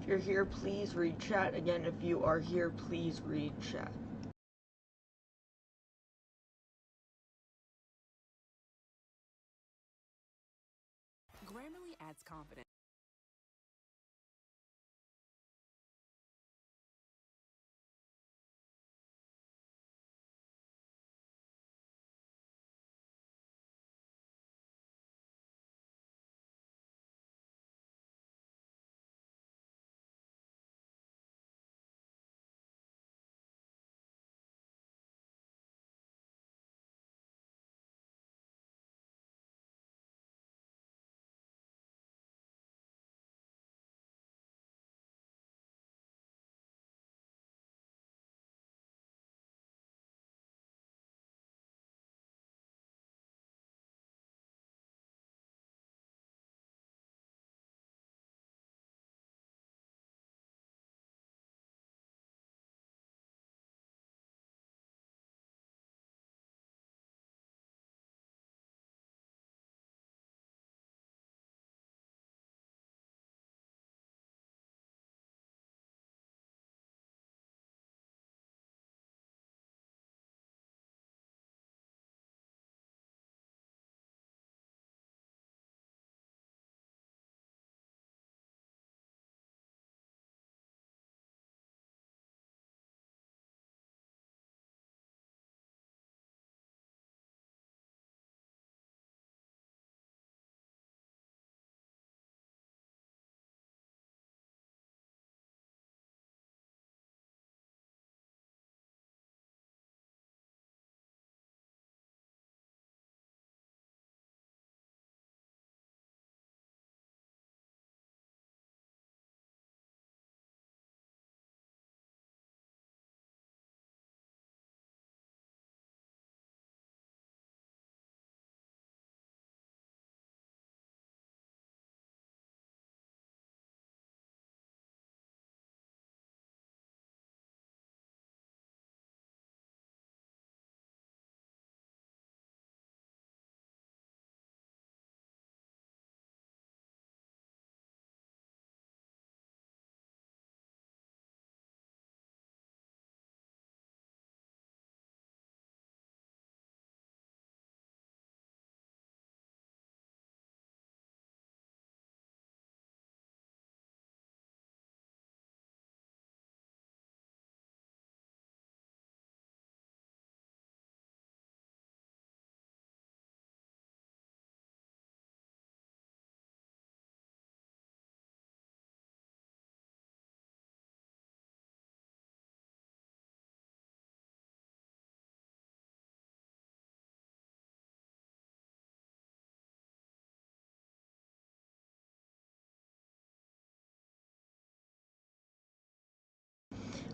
you're here, please read chat. Again, if you are here, please read chat. Grammarly adds confidence.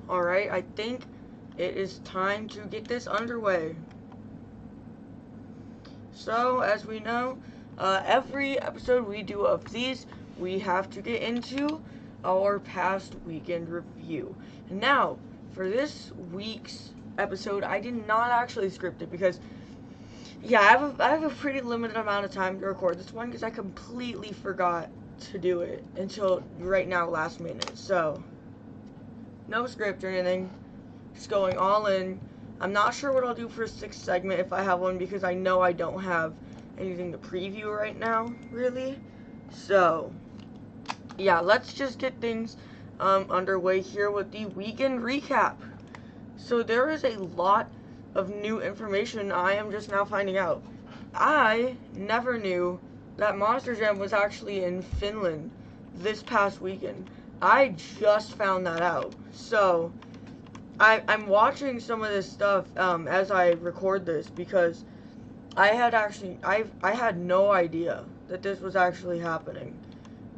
Alright, I think it is time to get this underway. So, as we know, every episode we do of these, we have to get into our past weekend review. Now, for this week's episode, I did not actually script it because, yeah, I have a pretty limited amount of time to record this one because I completely forgot to do it until right now, last minute. So, no script or anything, just going all in. I'm not sure what I'll do for a sixth segment if I have one because I know I don't have anything to preview right now, really. So, yeah, let's just get things underway here with the weekend recap. So there is a lot of new information I am just now finding out. I never knew that Monster Jam was actually in Finland this past weekend. I just found that out. So, I'm watching some of this stuff as I record this because I had no idea that this was actually happening.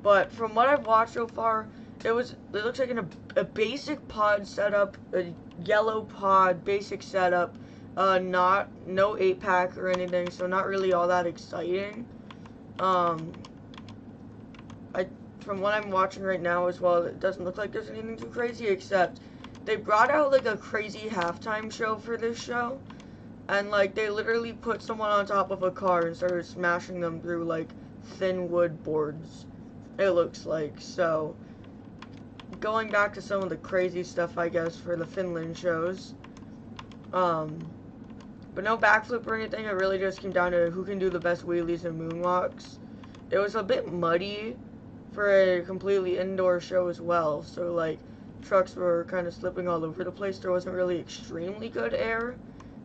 But from what I've watched so far, it looks like a basic pod setup, a yellow pod basic setup, no 8-pack or anything, so not really all that exciting. From what I'm watching right now as well, it doesn't look like there's anything too crazy, except they brought out like a crazy halftime show for this show, and like they literally put someone on top of a car and started smashing them through like thin wood boards, it looks like. So going back to some of the crazy stuff, I guess, for the Finland shows. But no backflip or anything. It really just came down to who can do the best wheelies and moonwalks. It was a bit muddy for a completely indoor show as well. So, like, trucks were kind of slipping all over the place. There wasn't really extremely good air,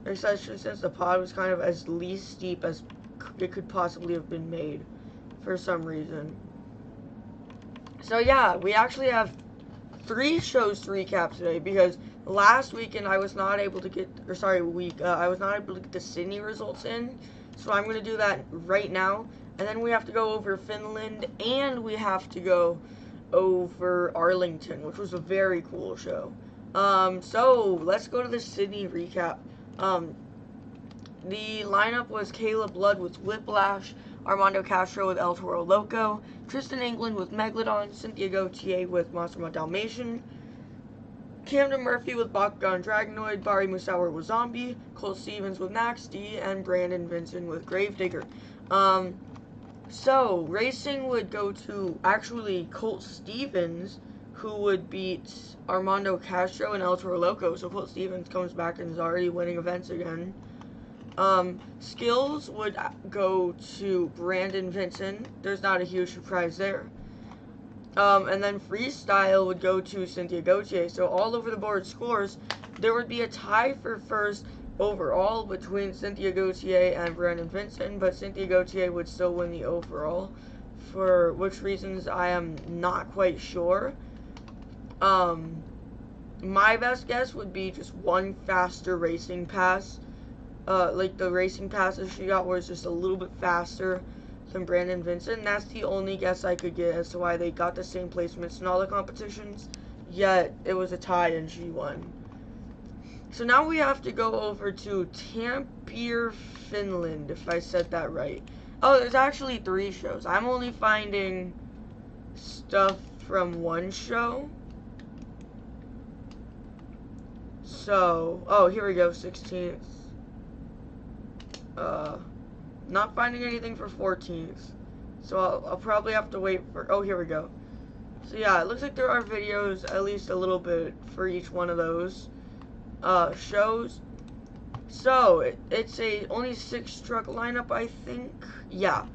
especially since the pod was kind of as least steep as it could possibly have been made for some reason. So yeah, we actually have 3 shows to recap today because last weekend I was not able to get, I was not able to get the Sydney results in. So I'm going to do that right now. And then we have to go over Finland, and we have to go over Arlington, which was a very cool show. So let's go to the Sydney recap. The lineup was Caleb Blood with Whiplash, Armando Castro with El Toro Loco, Tristan England with Megalodon, Cynthia Gauthier with Monster Dalmatian, Camden Murphy with Bakugan Dragonoid, Bari Musauer with Zombie, Cole Stevens with Max D, and Brandon Vincent with Gravedigger. So, racing would go to, actually, Colt Stevens, who would beat Armando Castro and El Toro Loco. So, Colt Stevens comes back and is already winning events again. Skills would go to Brandon Vincent. There's not a huge surprise there. And then freestyle would go to Cynthia Gauthier. So, all over the board scores, there would be a tie for first overall between Cynthia Gauthier and Brandon Vincent, but Cynthia Gauthier would still win the overall, for which reasons I am not quite sure. My best guess would be just one faster racing pass. Like the racing passes she got was just a little bit faster than Brandon Vincent, and that's the only guess I could get as to why they got the same placements in all the competitions, yet it was a tie and she won. So now we have to go over to Tampere, Finland, if I said that right. Oh, there's actually 3 shows. I'm only finding stuff from one show. So, oh, here we go, 16th. Not finding anything for 14th. So I'll probably have to wait for, oh, here we go. So yeah, it looks like there are videos, at least a little bit, for each one of those shows. So it's a only 6 truck lineup, I think. Yeah,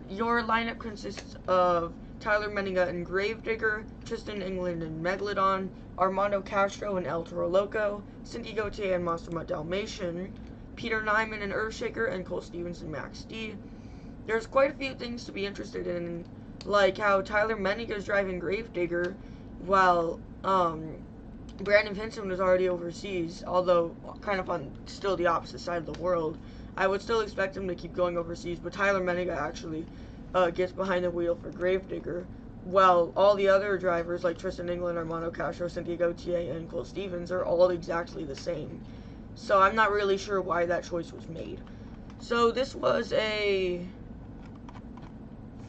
your lineup consists of Tyler Menninga and Gravedigger, Tristan England and Megalodon, Armando Castro and El Toro Loco, Cynthia Gauthier and Monster Dalmatian, Peter Nyman and Earthshaker, and Cole Stevens and Max D. There's quite a few things to be interested in, like how Tyler Menninga is driving Gravedigger while Brandon Vincent was already overseas, although kind of on still the opposite side of the world. I would still expect him to keep going overseas, but Tyler Menninga actually gets behind the wheel for Gravedigger, while all the other drivers like Tristan England, Armando Castro, Cynthia Gauthier, and Cole Stevens are all exactly the same. So I'm not really sure why that choice was made. So this was a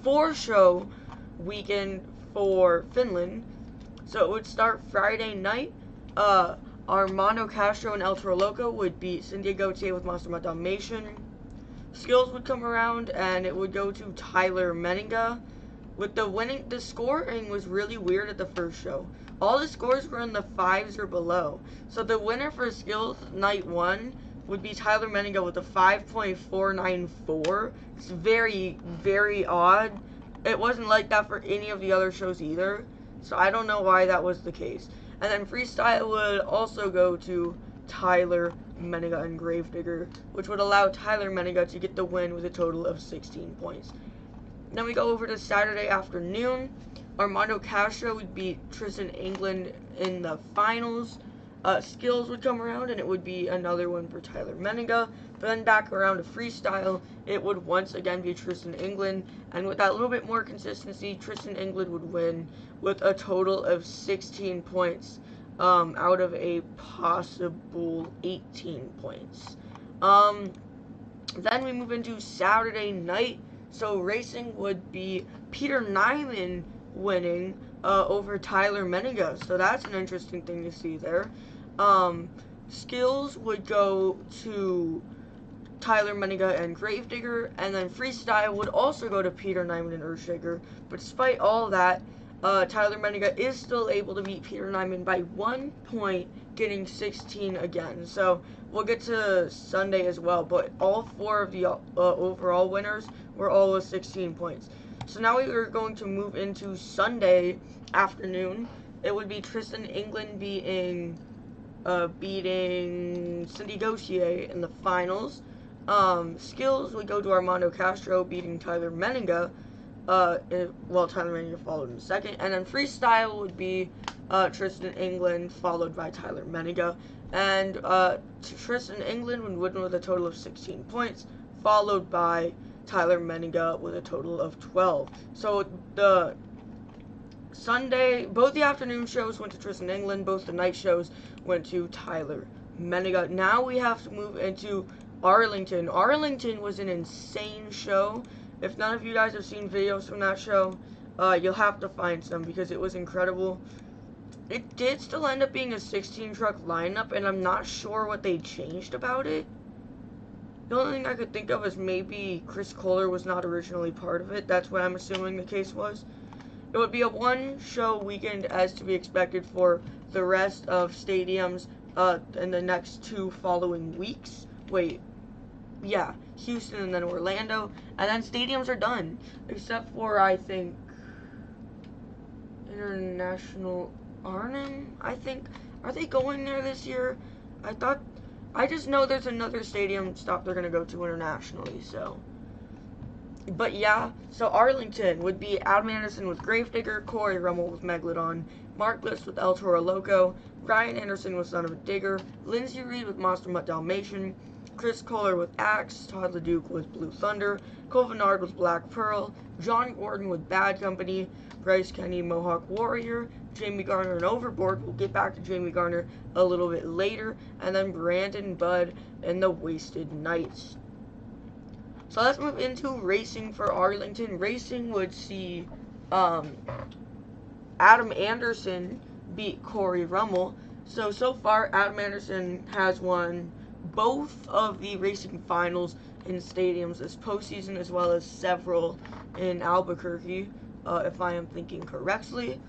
4-show weekend for Finland. So it would start Friday night. Armando Castro and El Toro Loco would beat Cynthia Gauthier with Monster Dalmatian. Skills would come around, and it would go to Tyler Menninga. With the scoring was really weird at the first show. All the scores were in the 5s or below. So the winner for Skills Night 1 would be Tyler Menninga with a 5.494. It's very, very odd. It wasn't like that for any of the other shows either. So I don't know why that was the case. And then freestyle would also go to Tyler Menninga and Gravedigger, which would allow Tyler Menninga to get the win with a total of 16 points. Then we go over to Saturday afternoon. Armando Castro would beat Tristan England in the finals. Skills would come around, and it would be another one for Tyler Menninga. But then back around to freestyle, it would once again be Tristan England. And with that little bit more consistency, Tristan England would win with a total of 16 points out of a possible 18 points. Then we move into Saturday night. So racing would be Peter Nyman winning over Tyler Menninga. So that's an interesting thing to see there. Skills would go to Tyler Menninga and Gravedigger, and then freestyle would also go to Peter Nyman and Earthshaker. But despite all that, Tyler Menninga is still able to beat Peter Nyman by 1 point, getting 16 again. So we'll get to Sunday as well, but all 4 of the overall winners were all with 16 points. So now we are going to move into Sunday afternoon. It would be Tristan England beating Cindy Gauthier in the finals. Skills would go to Armando Castro beating Tyler Menninga. Tyler Menninga followed in second. And then freestyle would be Tristan England followed by Tyler Menninga. And Tristan England would win with a total of 16 points, followed by Tyler Menninga with a total of 12. So the Sunday, both the afternoon shows went to Tristan England, both the night shows went to Tyler Menninga. Now we have to move into Arlington. Arlington was an insane show. If none of you guys have seen videos from that show, you'll have to find some because it was incredible. It did still end up being a 16-truck lineup, and I'm not sure what they changed about it. The only thing I could think of is maybe Chris Kohler was not originally part of it. That's what I'm assuming the case was. It would be a one-show weekend as to be expected for the rest of stadiums in the next 2 following weeks. Houston and then Orlando. And then stadiums are done. Except for, I think, International Arnhem, I think. Are they going there this year? I just know there's another stadium stop they're going to go to internationally, so. But yeah, so Arlington would be Adam Anderson with Gravedigger, Corey Rummel with Megalodon, Mark Bliss with El Toro Loco, Ryan Anderson with Son of a Digger, Lindsey Reed with Monster Mutt Dalmatian, Chris Kohler with Axe, Todd LeDuc with Blue Thunder, Cole Venard with Black Pearl, John Gordon with Bad Company, Bryce Kenny, Mohawk Warrior, Jamie Garner and Overboard. We'll get back to Jamie Garner a little bit later, and then Brandon Budd and the Wasted Knights. So let's move into racing for Arlington. Racing would see Adam Anderson beat Corey Rummel. So far, Adam Anderson has won both of the racing finals in stadiums this postseason, as well as several in Albuquerque, if I am thinking correctly.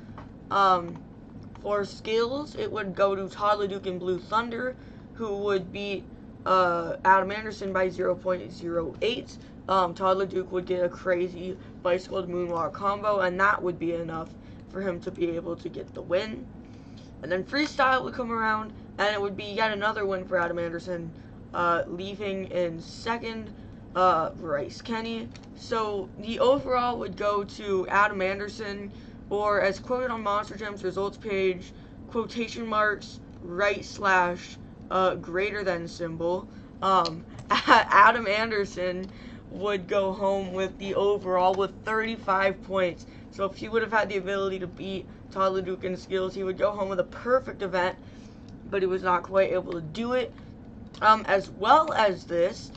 For skills, it would go to Todd LeDuc and Blue Thunder, who would beat Adam Anderson by 0.08. Todd LeDuc would get a crazy bicycle to moonwalk combo, and that would be enough for him to be able to get the win. And then freestyle would come around, and it would be yet another win for Adam Anderson, leaving in second Bryce Kenny. So the overall would go to Adam Anderson, or as quoted on Monster Jam's results page, quotation marks, right / greater than symbol. Adam Anderson would go home with the overall with 35 points. So if he would have had the ability to beat Todd LeDuc in skills, he would go home with a perfect event, but he was not quite able to do it. As well as this,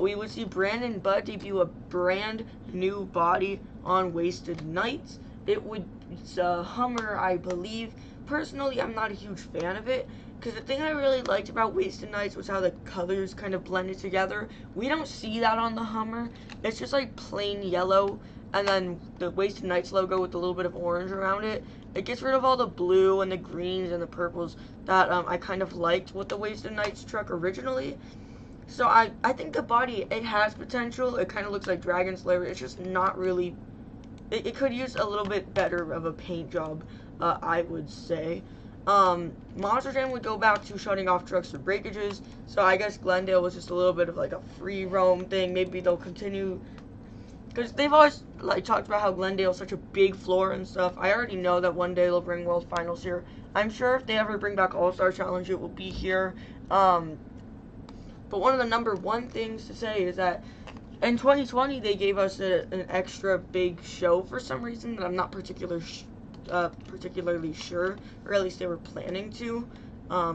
we would see Brandon Budd debut a brand new body on Wasted Knights. It's a Hummer, I believe. Personally, I'm not a huge fan of it, because the thing I really liked about Wasted Knights was how the colors kind of blended together. We don't see that on the Hummer. It's just like plain yellow, and then the Wasted Knights logo with a little bit of orange around it. It gets rid of all the blue and the greens and the purples that I kind of liked with the Wasted Knights truck originally. So I think the body, it has potential. It kind of looks like Dragon Slayer. It's just not really... It could use a little bit better of a paint job, I would say. Monster Jam would go back to shutting off trucks for breakages, so I guess Glendale was just a little bit of like a free roam thing. Maybe they'll continue, because they've always like talked about how Glendale's such a big floor and stuff. I already know that one day they'll bring World Finals here. I'm sure if they ever bring back All-Star Challenge, it will be here. But one of the number one things to say is that in 2020, they gave us an extra big show for some reason that I'm not particularly sure, or at least they were planning to,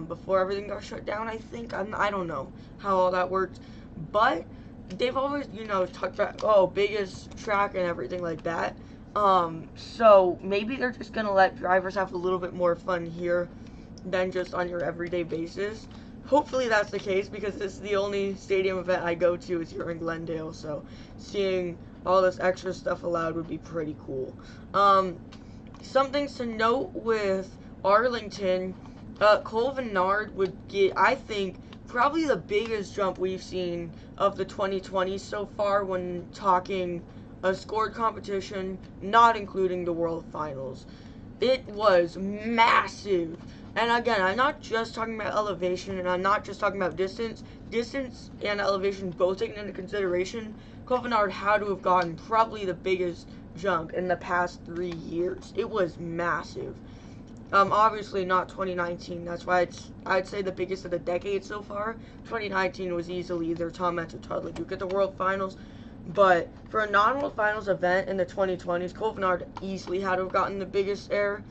before everything got shut down, I think. I don't know how all that worked, but they've always, talked about, biggest track and everything like that. So maybe they're just gonna let drivers have a little bit more fun here than just on your everyday basis. Hopefully that's the case, because this is the only stadium event I go to is here in Glendale, so seeing all this extra stuff allowed would be pretty cool. some things to note with Arlington, Cole Vennard would get, I think, probably the biggest jump we've seen of the 2020s so far when talking a scored competition, not including the World Finals. It was massive. And again, I'm not just talking about elevation, and I'm not just talking about distance. Distance and elevation both taken into consideration. Cole Vennard had to have gotten probably the biggest jump in the past 3 years. It was massive. Obviously not 2019. That's why I'd say the biggest of the decade so far. 2019 was easily either Tom Metz or Todd LeDuc at the World Finals. But for a non-World Finals event in the 2020s, Cole Vennard easily had to have gotten the biggest air.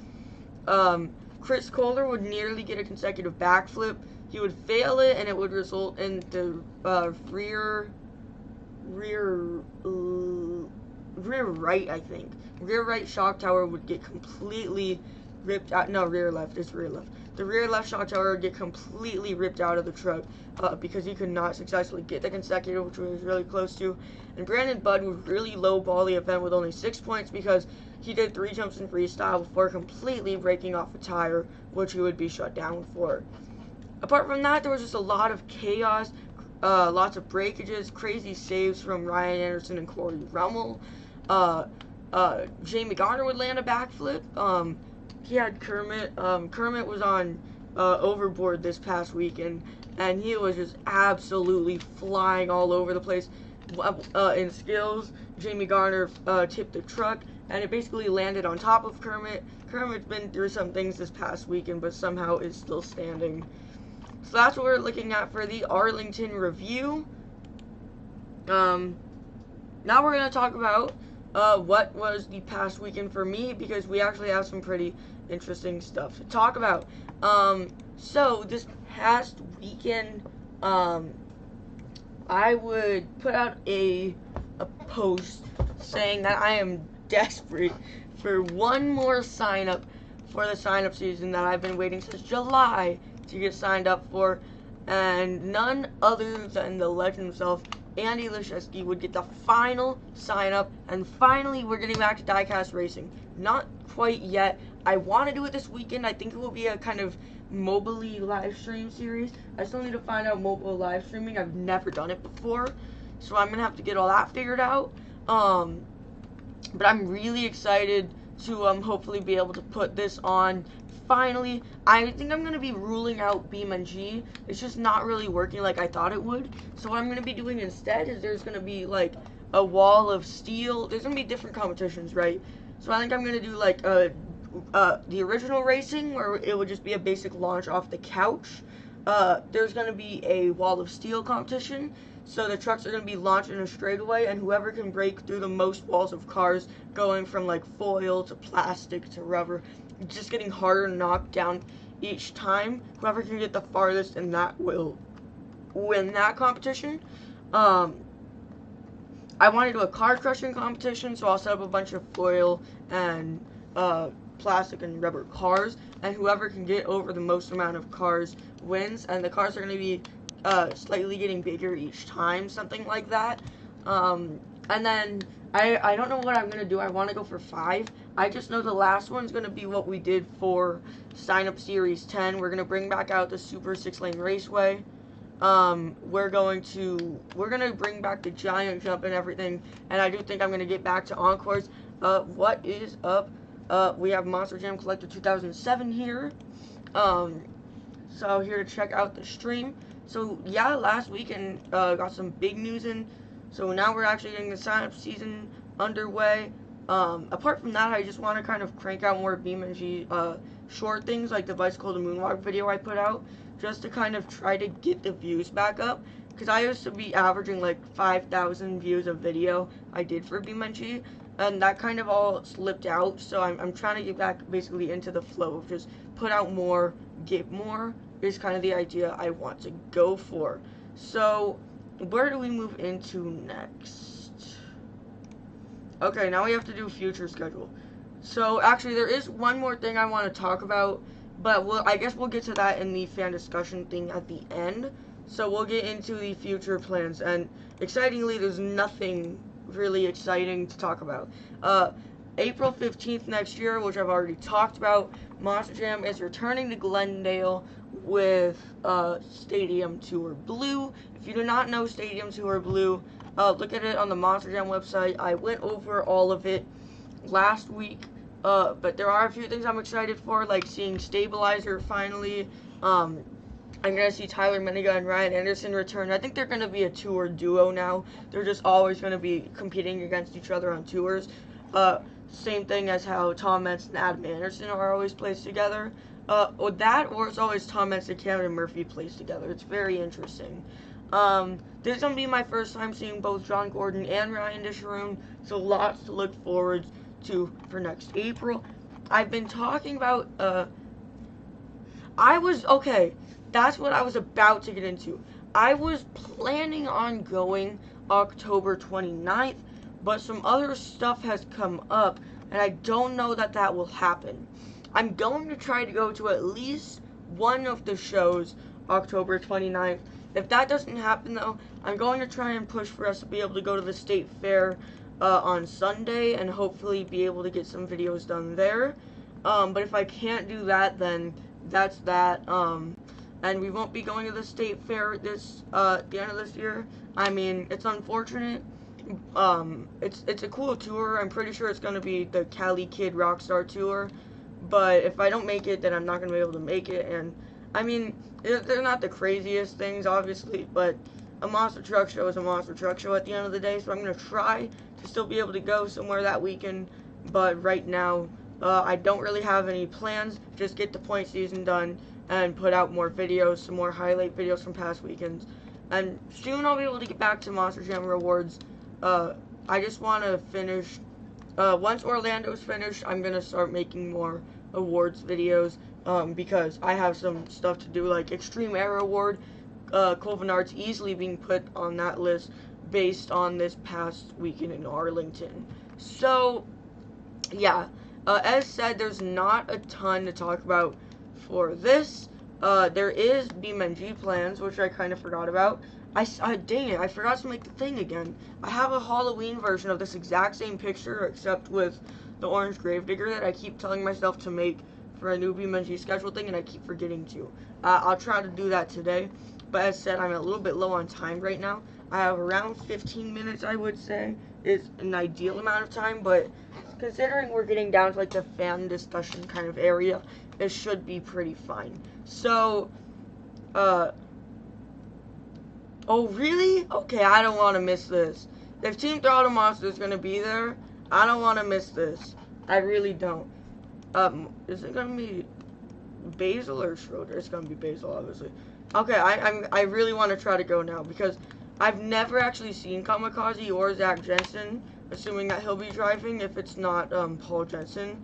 Chris Kohler would nearly get a consecutive backflip. He would fail it, and it would result in the rear right, I think. Rear right shock tower would get completely ripped out. No, rear left. It's rear left. The rear left shock tower would get completely ripped out of the truck because he could not successfully get the consecutive, which was really close to. And Brandon Budd would really lowball the event with only 6 points because he did 3 jumps in freestyle before completely breaking off a tire, which he would be shut down for. Apart from that, there was just a lot of chaos, lots of breakages, crazy saves from Ryan Anderson and Corey Rummel. Jamie Garner would land a backflip. He had Kermit. Kermit was on overboard this past weekend, and he was just absolutely flying all over the place. In skills, Jamie Garner tipped the truck, and it basically landed on top of Kermit. Kermit's been through some things this past weekend, but somehow is still standing. So that's what we're looking at for the Arlington review. Now we're going to talk about what was the past weekend for me, because we actually have some pretty interesting stuff to talk about. So this past weekend, I would put out a post saying that I am desperate for one more sign up for the sign up season that I've been waiting since July to get signed up for, and none other than the legend himself, Andy Leszewski, would get the final sign up, and finally we're getting back to diecast racing. Not quite yet. I want to do it this weekend. I think it will be a kind of mobily live stream series. I still need to find out mobile live streaming. I've never done it before, so I'm gonna have to get all that figured out. But I'm really excited to hopefully be able to put this on. Finally, I think I'm going to be ruling out BeamNG. It's just not really working like I thought it would. So what I'm going to be doing instead is there's going to be like a wall of steel. There's going to be different competitions, right? So I think I'm going to do like the original racing, where it would just be a basic launch off the couch. There's going to be a wall of steel competition. So the trucks are going to be launched in a straightaway, and whoever can break through the most walls of cars, going from like foil to plastic to rubber, just getting harder to knock down each time. Whoever can get the farthest, and that will win that competition. I want to do a car crushing competition, so I'll set up a bunch of foil and plastic and rubber cars, and whoever can get over the most amount of cars wins. And the cars are going to be slightly getting bigger each time, something like that. And then I don't know what I'm going to do. I want to go for 5. I just know the last one's going to be what we did for Sign Up Series 10. We're going to bring back out the Super 6-lane Raceway. We're going to bring back the giant jump and everything. And I do think I'm going to get back to Encores. What is up? We have Monster Jam Collector 2007 here. So here to check out the stream. So yeah, last weekend got some big news in. So now we're actually getting the sign-up season underway. Apart from that, I just want to kind of crank out more BeamNG short things, like the Bicycle to Moonwalk video I put out, just to kind of try to get the views back up. Because I used to be averaging like 5,000 views a video I did for BeamNG, and that kind of all slipped out. So I'm trying to get back basically into the flow of just put out more, get more, is kind of the idea I want to go for. So where do we move into next? Okay, now we have to do future schedule. So actually there is one more thing I want to talk about, but I guess we'll get to that in the fan discussion thing at the end. So we'll get into the future plans, and excitingly there's nothing really exciting to talk about. April 15th next year, which I've already talked about, Monster Jam is returning to Glendale with Stadium Tour Blue. If you do not know Stadium Tour Blue, look at it on the Monster Jam website. I went over all of it last week, but there are a few things I'm excited for, like seeing Stabilizer finally. I'm going to see Tyler Meniga and Ryan Anderson return. I think they're going to be a tour duo now. They're just always going to be competing against each other on tours. Same thing as how Tom Metz and Adam Anderson are always placed together. Or it's always Tom Metz and Cameron Murphy placed together. It's very interesting. This is going to be my first time seeing both John Gordon and Ryan Disharoon, so lots to look forward to for next April. I've been talking about, that's what I was about to get into. I was planning on going October 29th, but some other stuff has come up, and I don't know that will happen. I'm going to try to go to at least one of the shows October 29th. If that doesn't happen, though, I'm going to try and push for us to be able to go to the State Fair on Sunday and hopefully be able to get some videos done there. But if I can't do that, then that's that. And we won't be going to the State Fair at the end of this year. I mean, it's unfortunate. It's a cool tour. I'm pretty sure it's going to be the Cali Kid Rockstar tour. But if I don't make it, then I'm not going to be able to make it. And, I mean, they're not the craziest things, obviously, but a monster truck show is a monster truck show at the end of the day. So I'm going to try to still be able to go somewhere that weekend. But right now, I don't really have any plans. Just get the point season done and put out more videos, some more highlight videos from past weekends. And soon I'll be able to get back to Monster Jam rewards. I just want to finish, once Orlando's finished, I'm going to start making more awards videos, because I have some stuff to do, like Extreme Air Award. Colvinard's easily being put on that list based on this past weekend in Arlington. So, yeah, as said, there's not a ton to talk about for this. There is BeamNG plans, which I kind of forgot about. Dang it, I forgot to make the thing again. I have a Halloween version of this exact same picture, except with the orange gravedigger that I keep telling myself to make for a new BeamNG schedule thing, and I keep forgetting to. I'll try to do that today, but as said, I'm a little bit low on time right now. I have around 15 minutes, I would say, is an ideal amount of time, but considering we're getting down to like the fan discussion kind of area, it should be pretty fine. So, oh really? Okay, I don't want to miss this. If Team Throttle Monster is going to be there, I don't want to miss this. I really don't. Is it going to be Basil or Schroeder? It's going to be Basil, obviously. Okay, I really want to try to go now, because I've never actually seen Kamikaze or Zach Jensen, assuming that he'll be driving if it's not Paul Jensen.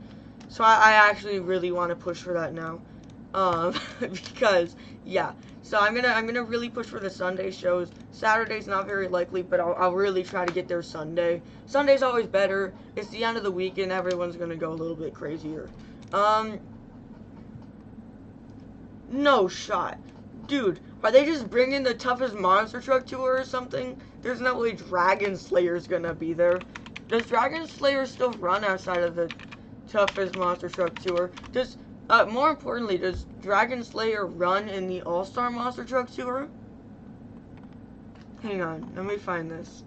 So I actually really want to push for that now, because yeah. So I'm gonna really push for the Sunday shows. Saturday's not very likely, but I'll really try to get there Sunday. Sunday's always better. It's the end of the weekend. Everyone's gonna go a little bit crazier. No shot. Dude, are they just bringing the toughest monster truck tour or something? There's no way Dragon Slayer's gonna be there. Does Dragon Slayer still run outside of the toughest monster truck tour? More importantly, does Dragon Slayer run in the All-Star Monster Truck Tour? Hang on, let me find this.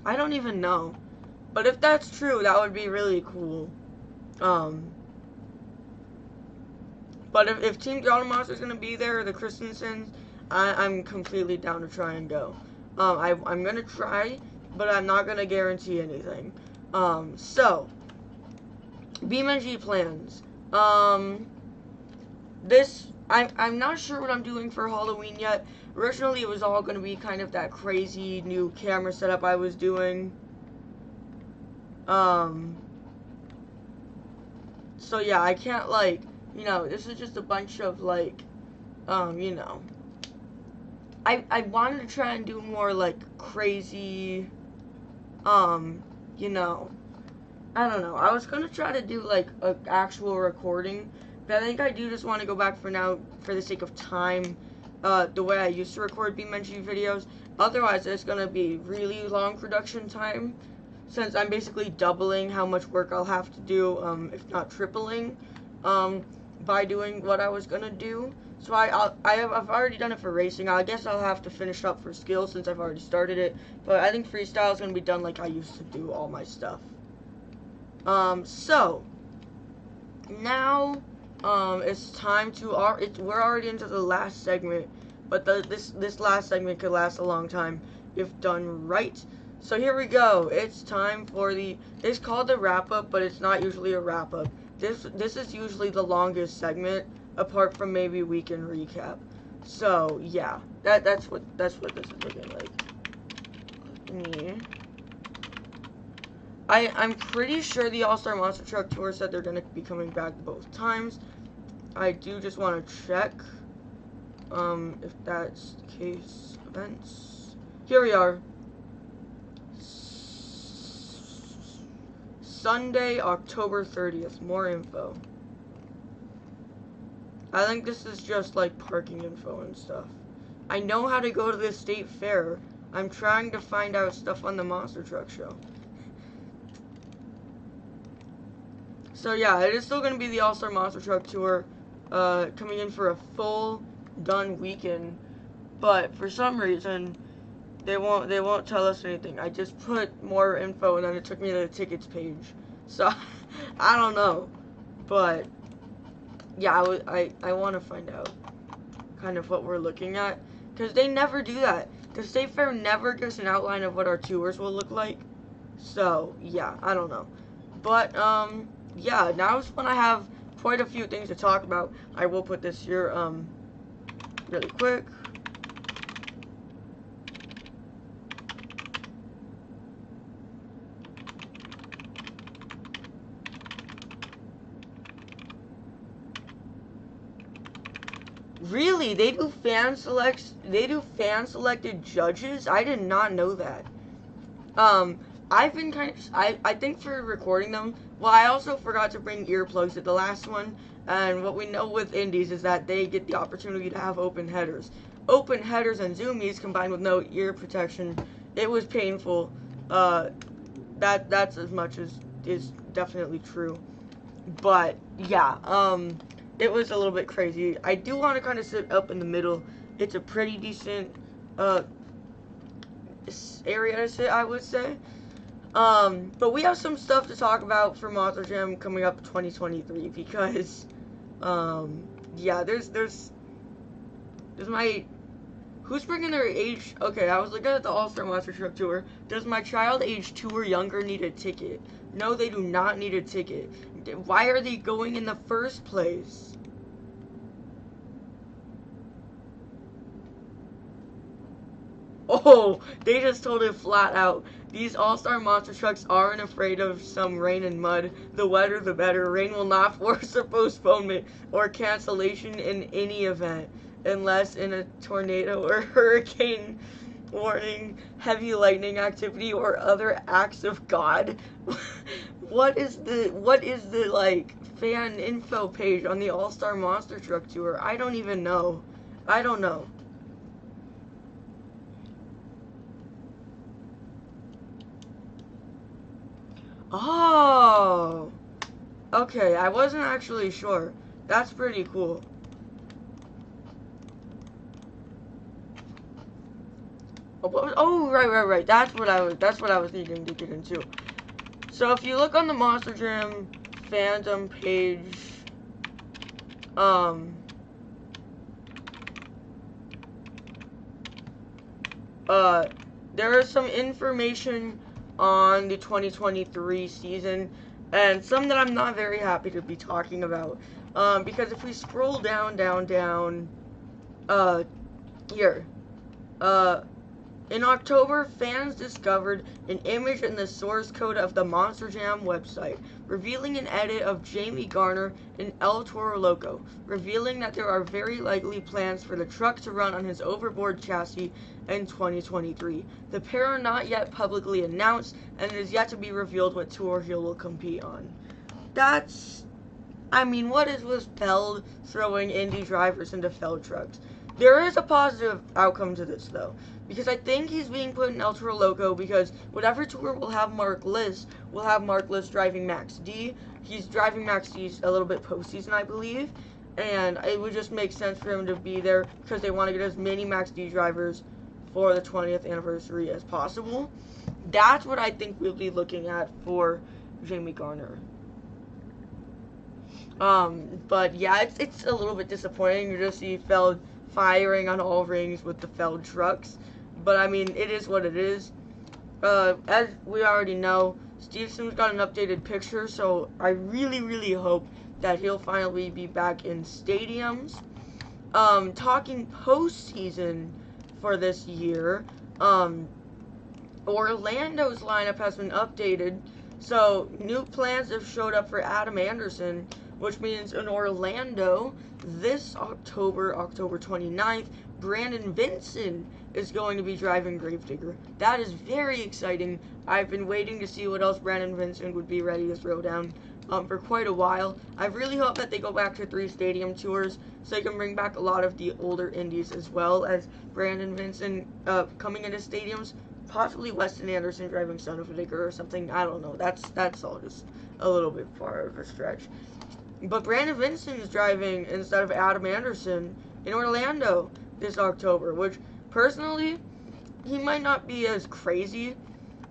I don't even know. But if that's true, that would be really cool. But if Team Throttle Monster is going to be there, the Christensens, I'm completely down to try and go. I'm going to try, but I'm not going to guarantee anything. So, BeamNG plans. I'm not sure what I'm doing for Halloween yet. Originally, it was all going to be kind of that crazy new camera setup I was doing. So yeah, I can't, like, you know, this is just a bunch of, like, you know, I wanted to try and do more, like, crazy, you know, I don't know. I was going to try to do, like, an actual recording, but I think I do just want to go back for now, for the sake of time, the way I used to record BeamNG videos. Otherwise, it's gonna be really long production time, since I'm basically doubling how much work I'll have to do, if not tripling, by doing what I was gonna do. So I've already done it for racing. I guess I'll have to finish up for skills since I've already started it. But I think freestyle is gonna be done like I used to do all my stuff. So now, it's time to we're already into the last segment, but this last segment could last a long time if done right. So here we go. It's time for it's called the wrap up, but it's not usually a wrap up. This is usually the longest segment, apart from maybe weekend recap. So yeah, that's what this is looking like. I'm pretty sure the All-Star Monster Truck Tour said they're gonna be coming back both times. I do just want to check, if that's the case. Events. Here we are. Sunday, October 30th. More info. I think this is just like parking info and stuff. I know how to go to the state fair. I'm trying to find out stuff on the monster truck show. So yeah, it is still going to be the All-Star Monster Truck Tour, coming in for a full done weekend, but for some reason they won't tell us anything. I just put more info and then it took me to the tickets page. So I don't know, but yeah, I want to find out kind of what we're looking at, because they never do that. The State Fair never gives an outline of what our tours will look like. So yeah, I don't know, but yeah, now is when I have quite a few things to talk about. I will put this here really quick. Really? They do fan selected judges? I did not know that. I've been I think for recording them, well, I also forgot to bring earplugs at the last one, and what we know with indies is that they get the opportunity to have open headers. Open headers and zoomies combined with no ear protection, it was painful. That's as much as is definitely true. But, yeah, it was a little bit crazy. I do want to kind of sit up in the middle. It's a pretty decent, area to sit, I would say. But we have some stuff to talk about for Monster Jam coming up 2023 because, yeah, there's who's bringing their age? Okay, I was looking at the All-Star Monster Truck Tour. Does my child age 2 or younger need a ticket? No, they do not need a ticket. Why are they going in the first place? Oh, they just told it flat out. These All-Star Monster Trucks aren't afraid of some rain and mud. The wetter, the better. Rain will not force a postponement or cancellation in any event, unless in a tornado or hurricane warning, heavy lightning activity, or other acts of God. What is the like fan info page on the All-Star Monster Truck Tour? I don't even know. I don't know. Oh, okay, I wasn't actually sure. That's pretty cool. Oh, right. That's what I was needing to get into. So if you look on the Monster Jam fandom page, there is some information on the 2023 season, and some that I'm not very happy to be talking about, because if we scroll down, here, in October, fans discovered an image in the source code of the Monster Jam website, revealing an edit of Jamie Garner and El Toro Loco, revealing that there are very likely plans for the truck to run on his overboard chassis in 2023. The pair are not yet publicly announced, and it is yet to be revealed what tour he will compete on. I mean, what is with Feld throwing indie drivers into Feld trucks? There is a positive outcome to this, though, because I think he's being put in Ultra Loco because whatever tour will have Mark Liss driving Max D. He's driving Max D a little bit postseason, I believe, and it would just make sense for him to be there because they want to get as many Max D drivers for the 20th anniversary as possible. That's what I think we'll be looking at for Jamie Garner. But yeah, it's a little bit disappointing to just see Feld firing on all rings with the Feld trucks. But I mean, it is what it is. As we already know, Stevenson's got an updated picture, so I really, really hope that he'll finally be back in stadiums. Talking postseason for this year, Orlando's lineup has been updated, so new plans have showed up for Adam Anderson, which means in Orlando, this October 29th, Brandon Vinson is going to be driving Gravedigger. That is very exciting. I've been waiting to see what else Brandon Vinson would be ready to throw down for quite a while. I really hope that they go back to 3 stadium tours so they can bring back a lot of the older indies as well as Brandon Vinson coming into stadiums. Possibly Weston Anderson driving Son of a Digger or something. I don't know. That's all just a little bit far of a stretch. But Brandon Vinson is driving instead of Adam Anderson in Orlando this October, which personally, he might not be as crazy,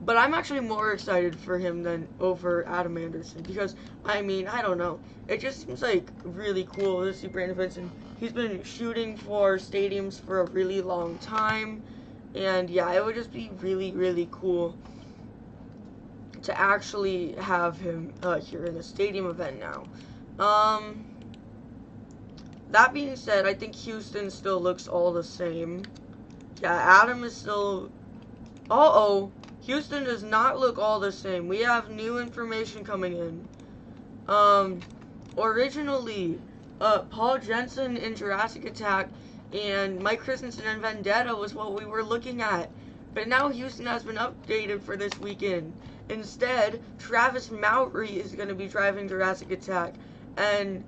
but I'm actually more excited for him than over Adam Anderson because, I mean, I don't know. It just seems like really cool to see Brandon Vinson. He's been shooting for stadiums for a really long time. And yeah, it would just be really, really cool to actually have him here in the stadium event now. That being said, I think Houston still looks all the same. Yeah, Adam is still... Houston does not look all the same. We have new information coming in. Originally, Paul Jensen in Jurassic Attack and Mike Christensen in Vendetta was what we were looking at. But now Houston has been updated for this weekend. Instead, Travis Mowry is going to be driving Jurassic Attack. And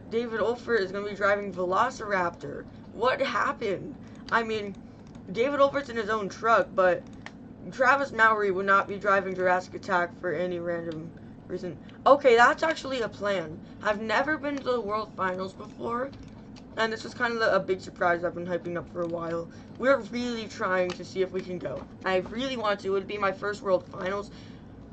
David Olfert is going to be driving Velociraptor. What happened? I mean, David Olfert's in his own truck, but Travis Mowry would not be driving Jurassic Attack for any random reason. Okay, that's actually a plan. I've never been to the World Finals before. And this is kind of a big surprise I've been hyping up for a while. We're really trying to see if we can go. I really want to. It would be my first World Finals.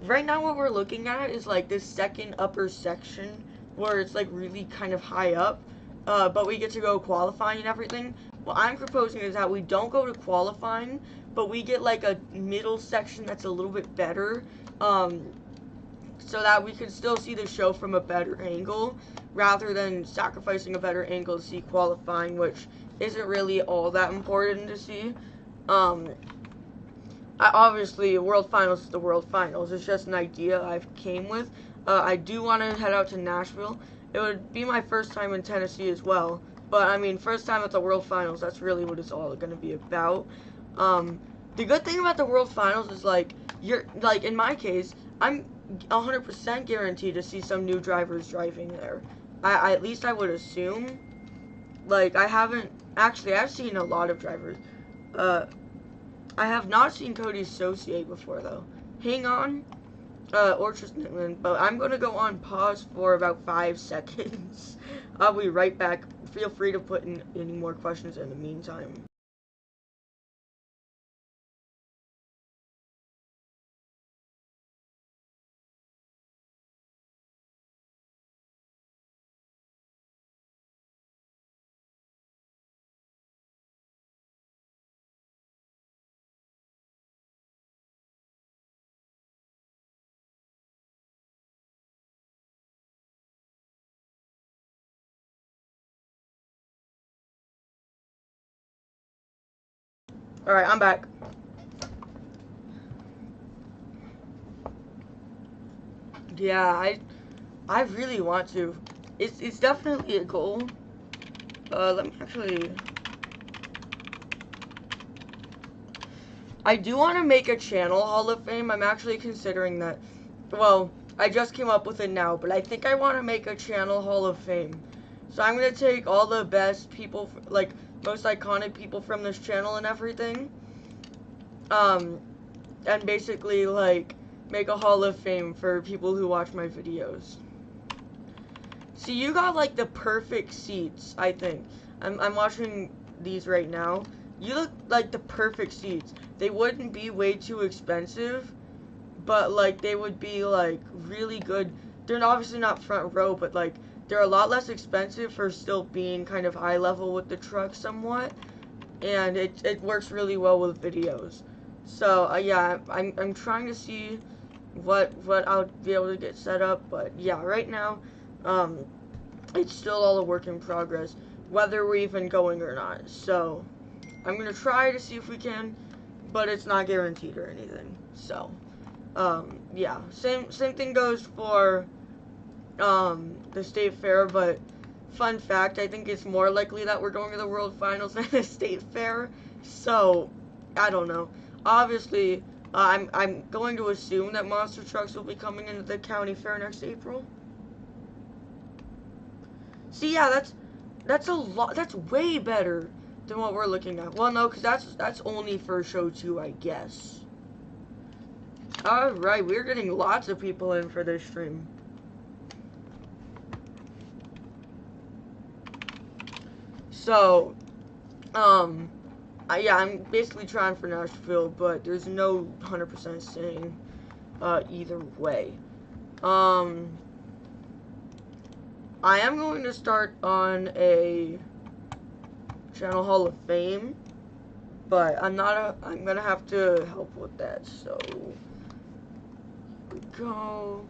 Right now what we're looking at is like this second upper section where it's like really kind of high up. But we get to go qualifying and everything. What I'm proposing is that we don't go to qualifying, but we get like a middle section that's a little bit better. So that we can still see the show from a better angle rather than sacrificing a better angle to see qualifying, which isn't really all that important to see. Obviously, World Finals is the World Finals. It's just an idea I've came with. I do want to head out to Nashville. It would be my first time in Tennessee as well. But, I mean, first time at the World Finals, that's really what it's all going to be about. The good thing about the World Finals is, like, in my case, I'm 100% guaranteed to see some new drivers driving there. At least I would assume. Like, I've seen a lot of drivers. I have not seen Cody Associate before, though. Hang on. Or Tristan, but I'm going to go on pause for about 5 seconds. I'll be right back. Feel free to put in any more questions in the meantime. Alright, I'm back. Yeah, I really want to. It's definitely a goal. Let me actually... I do want to make a channel Hall of Fame. I'm actually considering that. Well, I just came up with it now, but I think I want to make a channel Hall of Fame. So I'm going to take all the best people, like, most iconic people from this channel and everything. And basically, like, make a Hall of Fame for people who watch my videos. See, you got, like, the perfect seats, I think. I'm watching these right now. You look like the perfect seats. They wouldn't be way too expensive, but, like, they would be, like, really good. They're obviously not front row, but, like, they're a lot less expensive for still being kind of eye level with the truck somewhat. And it works really well with videos. So, yeah, I'm trying to see what I'll be able to get set up. But, yeah, right now, it's still all a work in progress, whether we're even going or not. So, I'm going to try to see if we can, but it's not guaranteed or anything. So, yeah, same thing goes for, the state fair, but fun fact, I think it's more likely that we're going to the World Finals than the state fair. So, I don't know. Obviously, I'm going to assume that monster trucks will be coming into the county fair next April. See, yeah, that's a lot. That's way better than what we're looking at. Well, no, because that's only for show 2, I guess. Alright, we're getting lots of people in for this stream. So, yeah, I'm basically trying for Nashville, but there's no 100% saying, either way. I am going to start on a channel Hall of Fame, but I'm gonna have to help with that, so, here we go,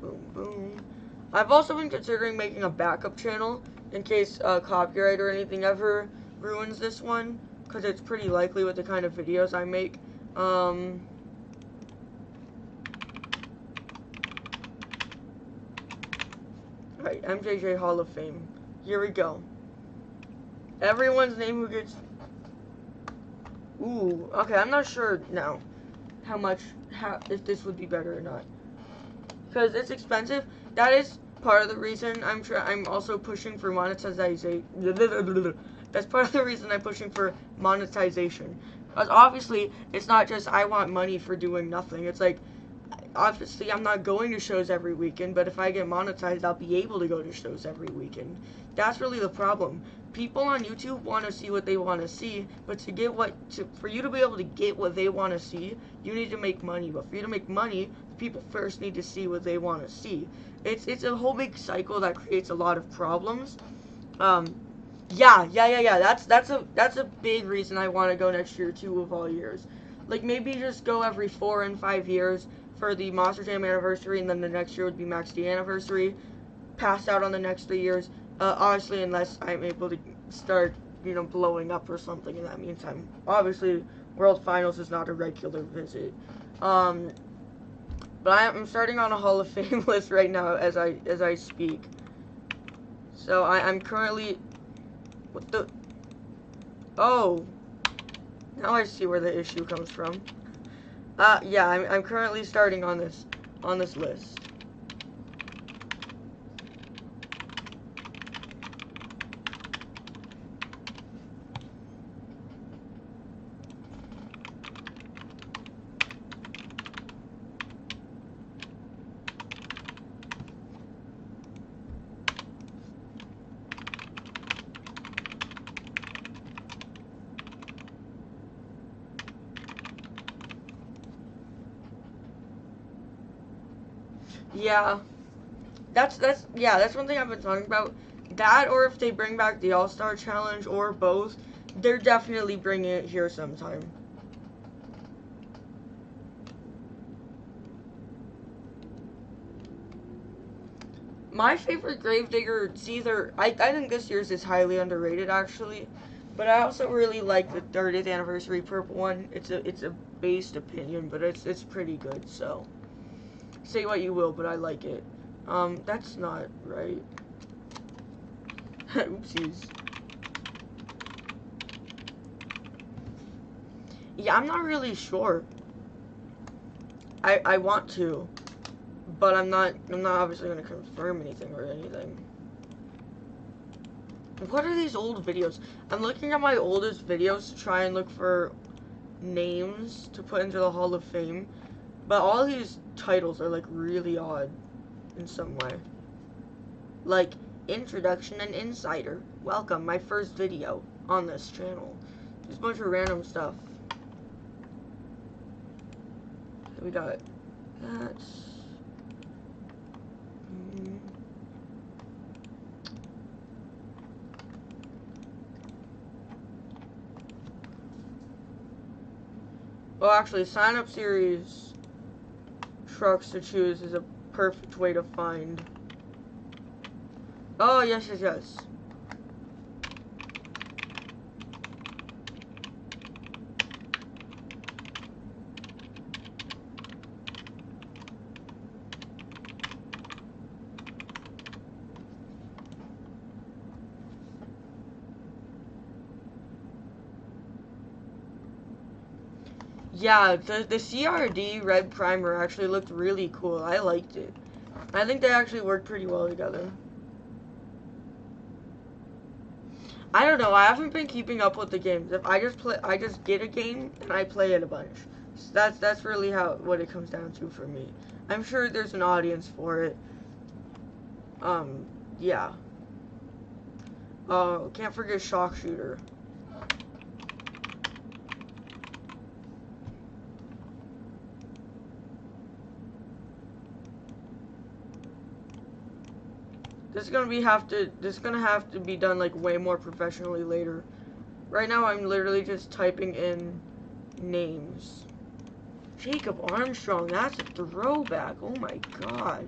boom, boom. I've also been considering making a backup channel in case, copyright or anything ever ruins this one, because it's pretty likely with the kind of videos I make. Right, MJJ Hall of Fame. Here we go. Everyone's name who gets... Ooh, okay, I'm not sure now if this would be better or not. Because it's expensive. That is part of the reason I'm also pushing for monetization. That's part of the reason I'm pushing for monetization. Because obviously, it's not just I want money for doing nothing. It's like, obviously, I'm not going to shows every weekend, but if I get monetized, I'll be able to go to shows every weekend. That's really the problem. People on YouTube want to see what they want to see, but for you to be able to get what they want to see, you need to make money. But for you to make money, people first need to see what they want to see. It's a whole big cycle that creates a lot of problems. Yeah. That's a big reason I want to go next year too, of all years. Like, maybe just go every 4 and 5 years for the Monster Jam anniversary, and then the next year would be Max D anniversary. Pass out on the next 3 years. Honestly, unless I'm able to start, blowing up or something in that meantime. Obviously, World Finals is not a regular visit. But I'm starting on a Hall of Fame list right now as I speak. So I'm currently... What the... Oh. Now I see where the issue comes from. Yeah, I'm currently starting on this list. Yeah, that's one thing I've been talking about. That, or if they bring back the All-Star Challenge, or both, they're definitely bringing it here sometime. My favorite Gravedigger, it's either, I think this year's is highly underrated, actually, but I also really like the 30th anniversary purple one. It's a based opinion, but it's pretty good, so. Say what you will, but I like it. That's not right. Oopsies. Yeah, I'm not really sure. I want to, but I'm not obviously gonna confirm anything or anything. What are these old videos? I'm looking at my oldest videos to try and look for names to put into the Hall of Fame. But all these titles are like really odd in some way. Like, Introduction and Insider. Welcome, my first video on this channel. Just a bunch of random stuff. We got that. Well, actually, sign up series trucks to choose is a perfect way to find. Oh, yes, yes, yes. Yeah, the CRD red primer actually looked really cool. I liked it. I think they actually worked pretty well together. I don't know. I haven't been keeping up with the games. If I just get a game and I play it a bunch. So that's really what it comes down to for me. I'm sure there's an audience for it. Yeah. Oh, can't forget Shock Shooter. This is gonna have to be done like way more professionally later. Right now I'm literally just typing in names. Jacob Armstrong, that's a throwback. Oh my god.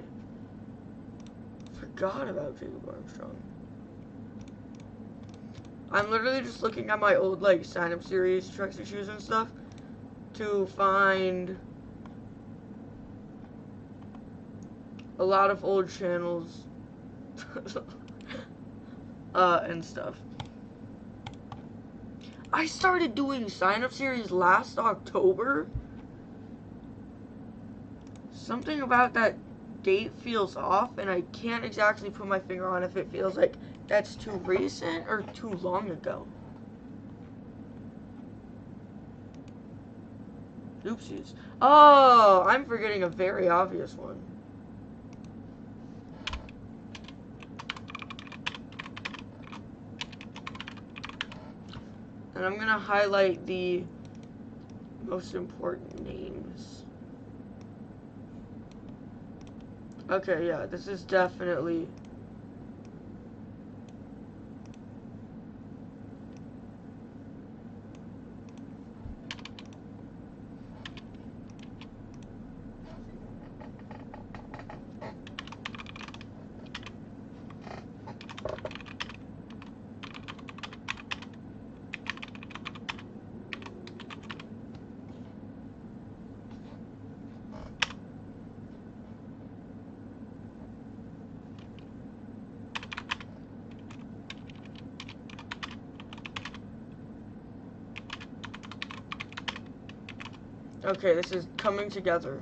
Forgot about Jacob Armstrong. I'm literally just looking at my old like sign up series trucks and shoes and stuff to find a lot of old channels and stuff. I started doing sign-up series last October. Something about that date feels off, and I can't exactly put my finger on if it feels like that's too recent or too long ago. Oopsies. Oh, I'm forgetting a very obvious one. And I'm gonna highlight the most important names. Okay, yeah, this is definitely... Okay, this is coming together.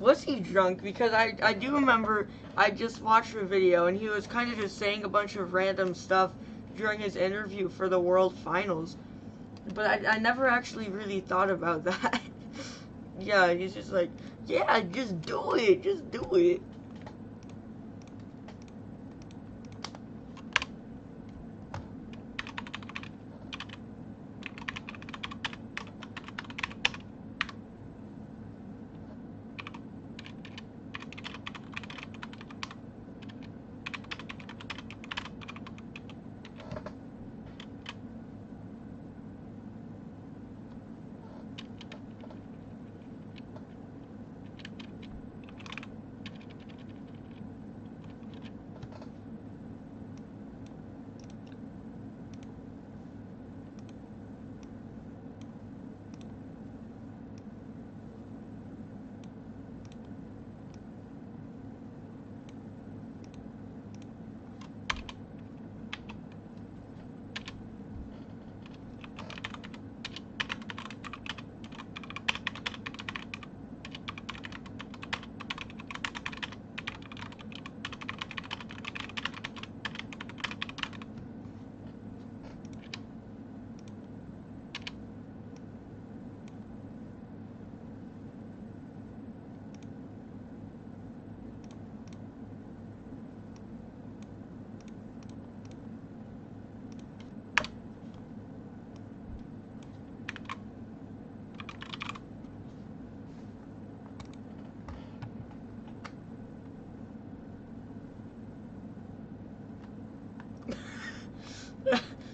Was he drunk? Because I do remember I just watched a video and he was kind of just saying a bunch of random stuff during his interview for the World Finals. But I never actually really thought about that. Yeah, he's just like, yeah, just do it. Just do it.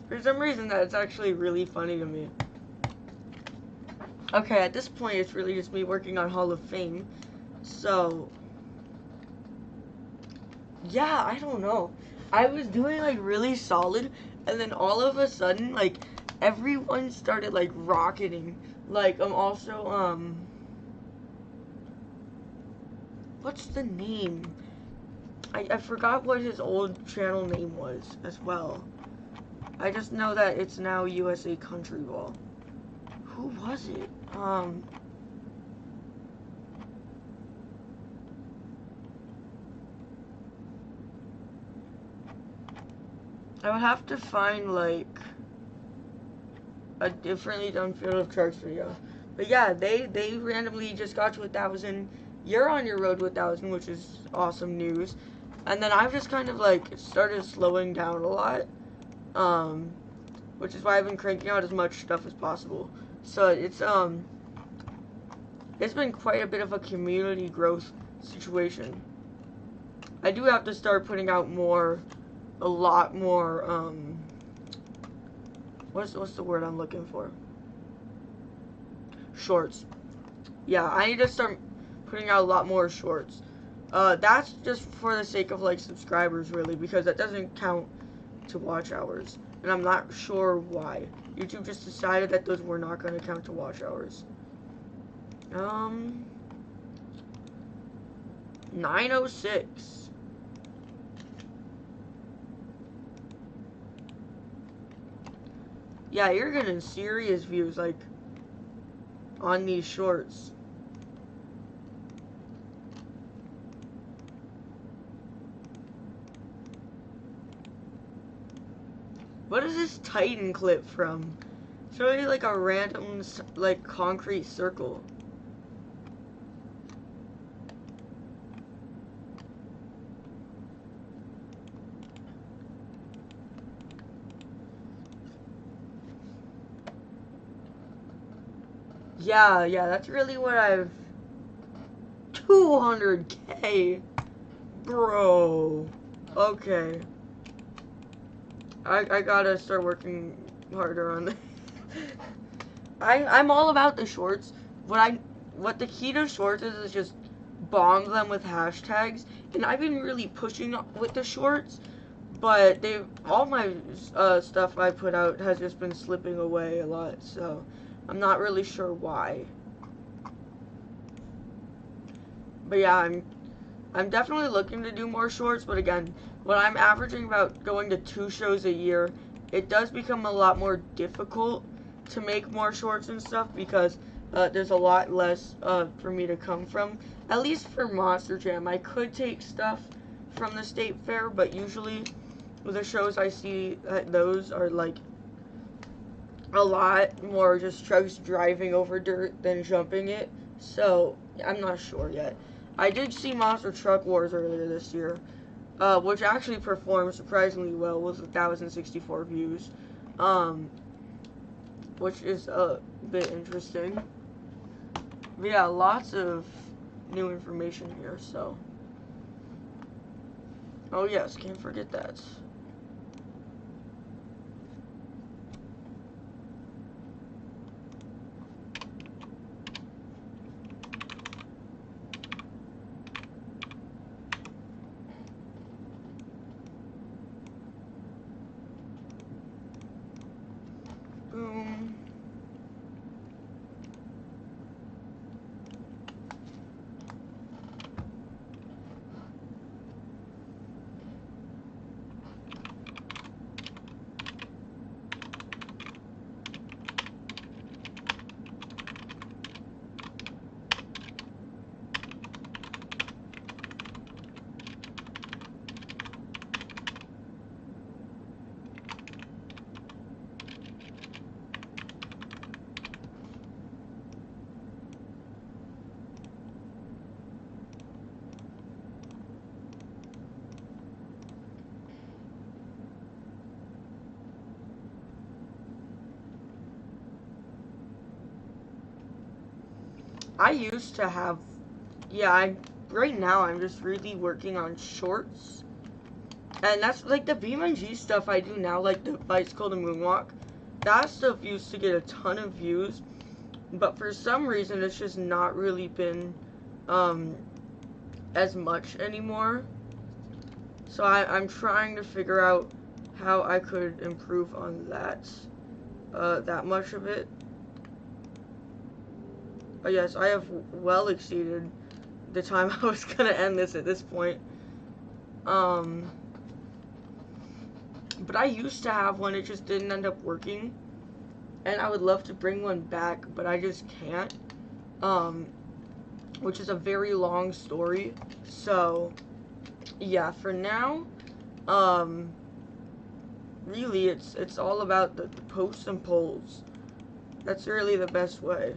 For some reason, that's actually really funny to me. Okay, at this point, it's really just me working on Hall of Fame. So, yeah, I don't know. I was doing like really solid, and then all of a sudden, like everyone started like rocketing. Like, I'm also what's the name? I forgot what his old channel name was as well. I just know that it's now USA Country Ball. Who was it? I would have to find like a differently done Field of Charts video. But yeah, they randomly just got to 1,000. You're on your road to 1,000, which is awesome news. And then I've just kind of like started slowing down a lot, which is why I've been cranking out as much stuff as possible. So it's been quite a bit of a community growth situation. I do have to start putting out a lot more, what's the word I'm looking for? Shorts. Yeah, I need to start putting out a lot more shorts. That's just for the sake of like subscribers, really, because that doesn't count to watch hours, and I'm not sure why. YouTube just decided that those were not going to count to watch hours. 906. Yeah, you're getting serious views, like, on these shorts. What is this Titan clip from? It's really like a random, like, concrete circle. Yeah, that's really what I've... 200K! Bro. Okay. I gotta start working harder on this. I'm all about the shorts. What the key to shorts is just bomb them with hashtags. And I've been really pushing with the shorts, but all my stuff I put out has just been slipping away a lot, so I'm not really sure why. But yeah, I'm definitely looking to do more shorts, but again, when I'm averaging about going to 2 shows a year, it does become a lot more difficult to make more shorts and stuff because there's a lot less for me to come from. At least for Monster Jam, I could take stuff from the state fair, but usually the shows I see at those are like a lot more just trucks driving over dirt than jumping it. So I'm not sure yet. I did see Monster Truck Wars earlier this year, which actually performed surprisingly well with 1,064 views, which is a bit interesting. But yeah, lots of new information here, so. Oh yes, can't forget that. Boom. I used to have, yeah, right now I'm just really working on shorts. And that's like the BeamNG stuff I do now, like the bicycle to moonwalk. That stuff used to get a ton of views, but for some reason it's just not really been as much anymore. So I'm trying to figure out how I could improve on that much of it. But yes, I have well exceeded the time I was gonna end this at this point. But I used to have one, it just didn't end up working. And I would love to bring one back, but I just can't. Which is a very long story. So, yeah, for now, really, it's all about the posts and polls. That's really the best way.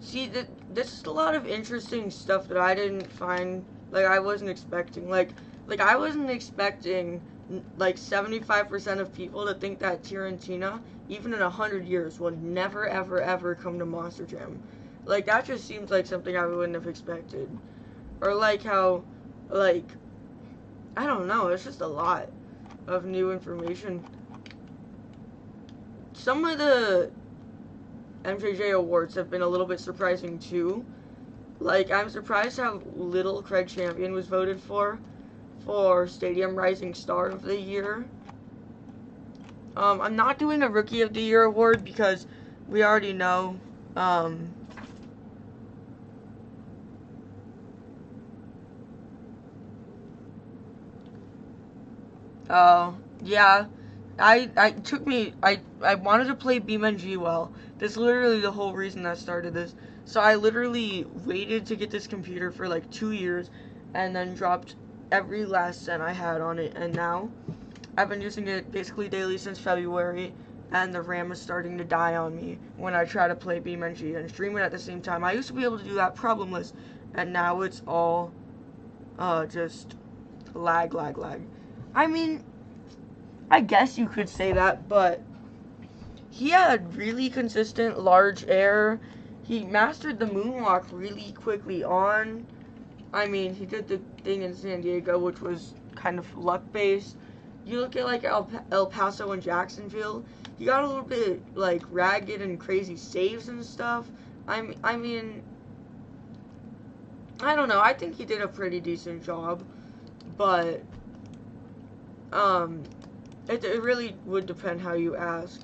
See, this is a lot of interesting stuff that I didn't find, like, I wasn't expecting. Like I wasn't expecting, like, 75% of people to think that Tirantina, even in 100 years, would never, ever, ever come to Monster Jam. Like, that just seems like something I wouldn't have expected. Or, like, how, like, I don't know, it's just a lot of new information. Some of the MJJ awards have been a little bit surprising too. Like, I'm surprised how little Craig Champion was voted for Stadium Rising Star of the Year. I'm not doing a Rookie of the Year award because we already know, yeah. I wanted to play BeamNG well. That's literally the whole reason I started this. So I literally waited to get this computer for like 2 years and then dropped every last cent I had on it, and now I've been using it basically daily since February, and the RAM is starting to die on me when I try to play BeamNG and stream it at the same time. I used to be able to do that problemless, and now it's all just lag. I mean, I guess you could say that, but he had really consistent large air. He mastered the moonwalk really quickly on. I mean, he did the thing in San Diego, which was kind of luck-based. You look at, like, El Paso and Jacksonville, he got a little bit, like, ragged and crazy saves and stuff. I mean, I don't know. I think he did a pretty decent job, but, it really would depend how you ask,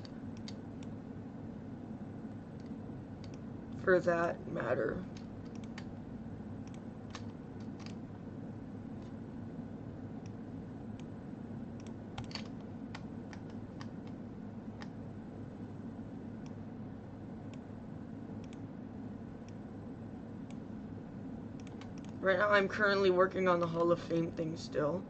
for that matter. Right now, I'm currently working on the Hall of Fame thing still.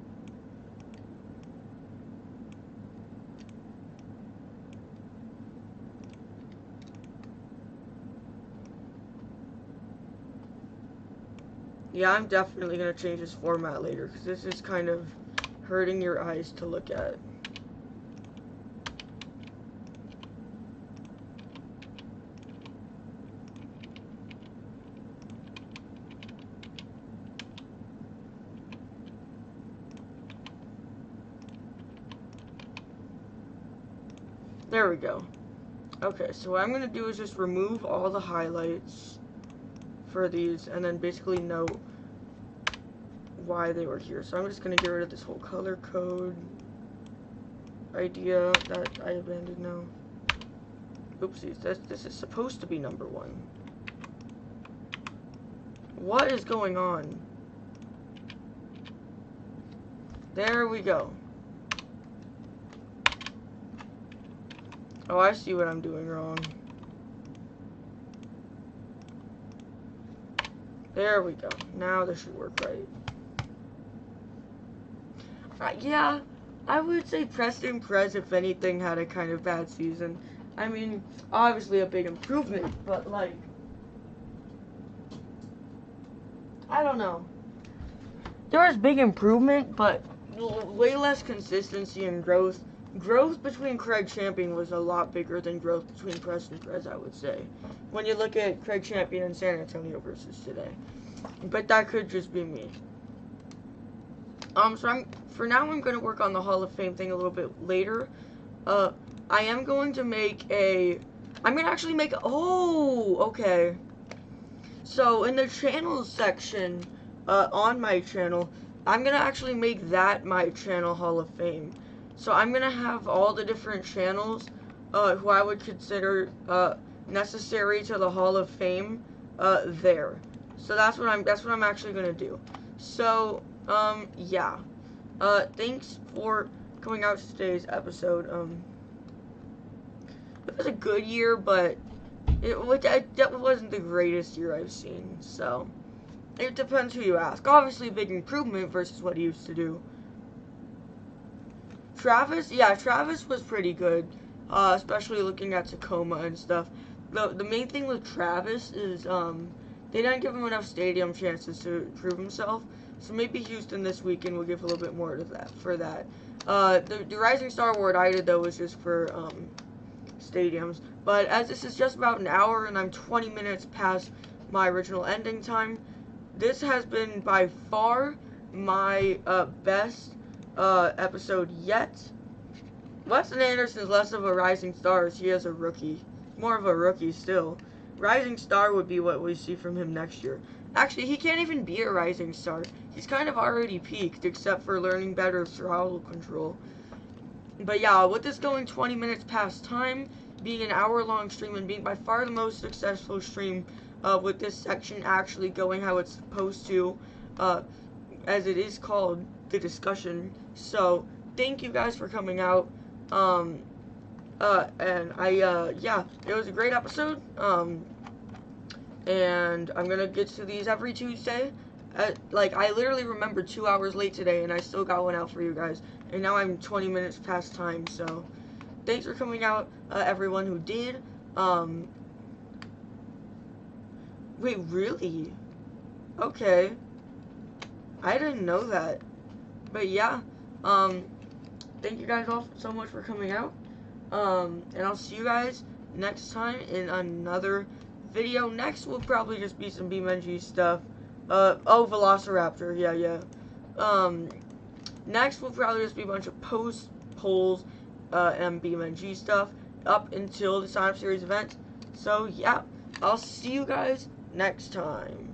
Yeah, I'm definitely going to change this format later, because this is kind of hurting your eyes to look at. There we go. Okay, so what I'm going to do is just remove all the highlights for these, and then basically note why they were here. So I'm just going to get rid of this whole color code idea that I abandoned now. Oopsies, this is supposed to be number 1. What is going on? There we go. Oh, I see what I'm doing wrong. There we go. Now this should work right. Yeah, I would say Preston Prez, if anything, had a kind of bad season. I mean, obviously a big improvement, but, like, I don't know. There was big improvement, but way less consistency and growth. Growth between Craig Champion was a lot bigger than growth between Preston Prez, I would say. When you look at Craig Champion and San Antonio versus today. but that could just be me. So for now I'm gonna work on the Hall of Fame thing a little bit later. I am going to make I'm gonna actually make, oh, okay. So in the channels section, on my channel, I'm gonna actually make that my channel Hall of Fame. So I'm gonna have all the different channels, who I would consider, necessary to the Hall of Fame, there. So that's what I'm actually gonna do. So, yeah. Thanks for coming out to today's episode. It was a good year, but that wasn't the greatest year I've seen, so it depends who you ask. Obviously, big improvement versus what he used to do. Travis was pretty good, especially looking at Tacoma and stuff. The main thing with Travis is they didn't give him enough stadium chances to prove himself. So maybe Houston this weekend will give a little bit more to that for that. The Rising Star Award I did though was just for stadiums. But as this is just about an hour and I'm 20 minutes past my original ending time, this has been by far my best episode yet. Weston Anderson's less of a rising star as he is a rookie. More of a rookie still. Rising star would be what we see from him next year. Actually, he can't even be a rising star. He's kind of already peaked, except for learning better throttle control. But yeah, with this going 20 minutes past time, being an hour-long stream, and being by far the most successful stream, with this section actually going how it's supposed to, as it is called, the discussion. So, thank you guys for coming out. And yeah, it was a great episode. And I'm gonna get to these every Tuesday. Like, I literally remembered 2 hours late today, and I still got one out for you guys. And now I'm 20 minutes past time, so thanks for coming out, everyone who did. Wait, really? Okay. I didn't know that. But yeah, thank you guys all so much for coming out. And I'll see you guys next time in another video. Next will probably just be some BeamNG stuff. Oh, Velociraptor, yeah. Next will probably just be a bunch of polls, and BeamNG stuff up until the Sign Up Series event. So, yeah, I'll see you guys next time.